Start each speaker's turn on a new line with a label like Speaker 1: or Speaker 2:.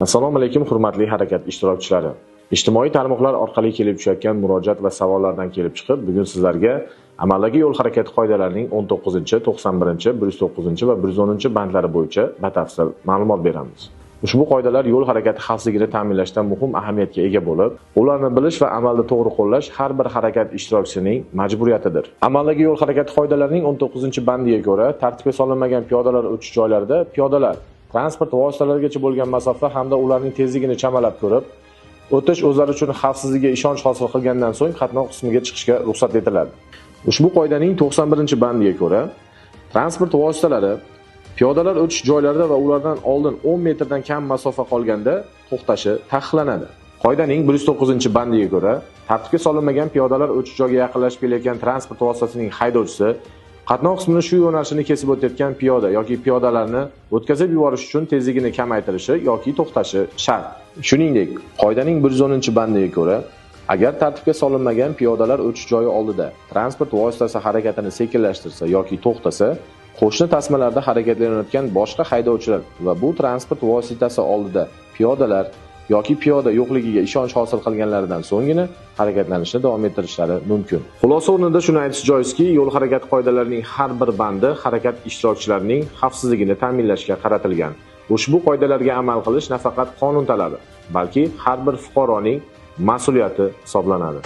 Speaker 1: Assalomu alaykum hurmatli harakat ishtirokchilari. Ijtimoiy tarmoqlar orqali kelib tushayotgan murojaat va savollardan kelib chiqib, bugun sizlarga amaldagi yo'l harakati qoidalarining 19, 91, 109 va 110 bandlari bo'yicha batafsil ma'lumot beramiz. Ushbu qoidalar yo'l harakati xavfsizligini ta'minlashda muhim ahamiyatga ega bo'lib, ularni bilish va amalda to'g'ri qo'llash har bir harakat ishtirokchisining majburiyatidir. Amaldagi yo'l harakati qoidalarining 19-bandiga ko'ra, tartibga solinmagan piyodalar o'tish joylarida piyodalar transport vositalarigacha bo'lgan masofa hamda ularning tezligini chamalab ko'rib, o'tish o'zlari uchun xavfsizligiga ishonch hosil qilgandan so'ng qatnov qismiga chiqishga ruxsat etiladi. Ushbu qoidaning 91-bandiga ko'ra, transport vositalari piyodalar o'tish joylarida va ulardan oldin 10 metrdan kam masofa qolganda to'xtashi taqiqlanadi. Qoidaning 109-bandiga ko'ra, tartibga solinmagan piyodalar o'tish joyiga yaqinlashib kelayotgan transport vositasining haydovchisi qatnov qismini shu yo'nalishini kesib o'tayotgan piyoda yoki piyodalarni o'tkazib yuborish uchun tezligini kamaytirishi yoki to'xtashi shart. Shuningdek, qoidaning 110-bandiga ko'ra, agar tartibga solinmagan piyodalar o'tish joyi oldida transport vositasi harakatini sekinlashtirsa yoki to'xtasa, qo'shni tasmalarda harakatlanayotgan boshqa haydovchilar va bu transport vositasi oldida piyodalar yoki piyoda yo'qligiga ishonch hosil qilganlaridan so'nggina harakatlanishni davom ettirishlari mumkin. Xulosa o'rnida shuni aytish joizki, yo'l harakati qoidalarining har bir bandi harakat ishtirokchilarining xavfsizligini ta'minlashga qaratilgan. Ushbu qoidalarga amal qilish nafaqat qonun talabi, balki har bir fuqaroning mas'uliyati hisoblanadi.